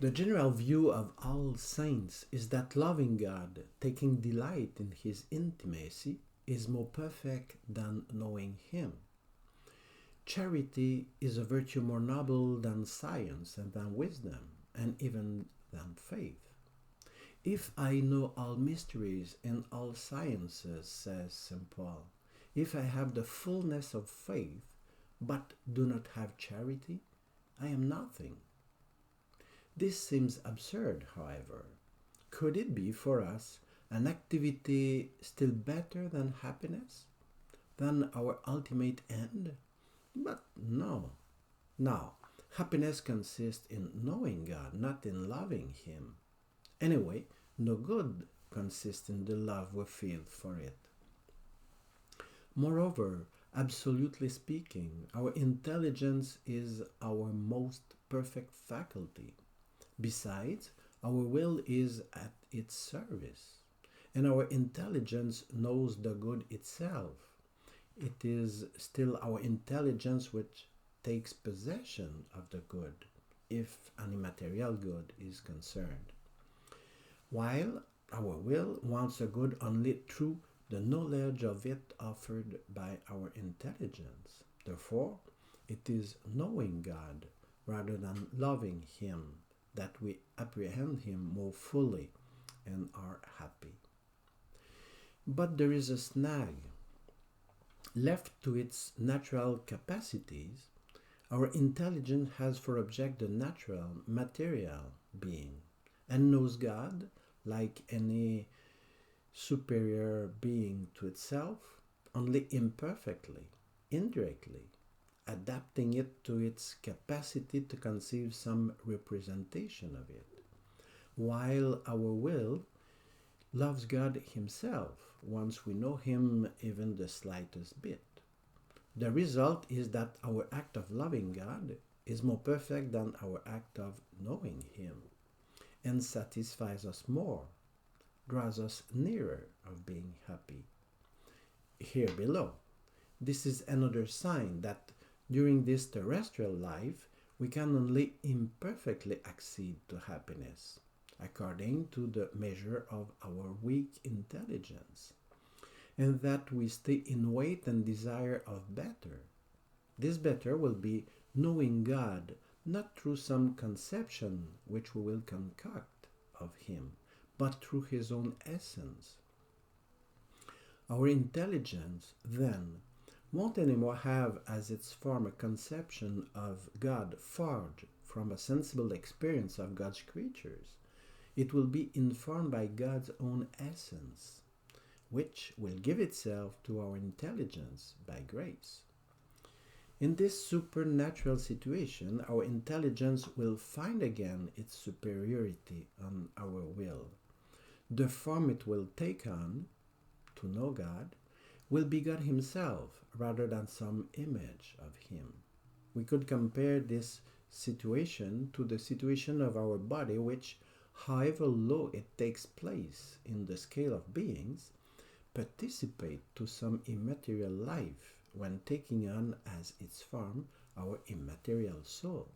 The general view of all saints is that loving God, taking delight in His intimacy, is more perfect than knowing Him. Charity is a virtue more noble than science and than wisdom, and even than faith. If I know all mysteries and all sciences, says St. Paul, if I have the fullness of faith, but do not have charity, I am nothing. This seems absurd, however. Could it be for us an activity still better than happiness? Than our ultimate end? But no. Now, happiness consists in knowing God, not in loving Him. Anyway, no good consists in the love we feel for it. Moreover, absolutely speaking, our intelligence is our most perfect faculty. Besides, our will is at its service, and our intelligence knows the good itself. It is still our intelligence which takes possession of the good, if an immaterial good is concerned, while our will wants the good only through the knowledge of it offered by our intelligence. Therefore, it is knowing God rather than loving Him that we apprehend Him more fully and are happy. But there is a snag. Left to its natural capacities, our intelligence has for object the natural, material being, and knows God, like any superior being to itself, only imperfectly, indirectly, adapting it to its capacity to conceive some representation of it, while our will loves God Himself once we know Him even the slightest bit. The result is that our act of loving God is more perfect than our act of knowing Him, and satisfies us more, draws us nearer of being happy. Here below, this is another sign that during this terrestrial life we can only imperfectly accede to happiness, according to the measure of our weak intelligence, and that we stay in wait and desire of better. This better will be knowing God, not through some conception which we will concoct of Him, but through His own essence. Our intelligence, then, won't anymore have as its form a conception of God forged from a sensible experience of God's creatures. It will be informed by God's own essence, which will give itself to our intelligence by grace. In this supernatural situation, our intelligence will find again its superiority on our will. The form it will take on, to know God, will be God Himself rather than some image of Him. We could compare this situation to the situation of our body, which, however low it takes place in the scale of beings, participate to some immaterial life when taking on as its form our immaterial soul.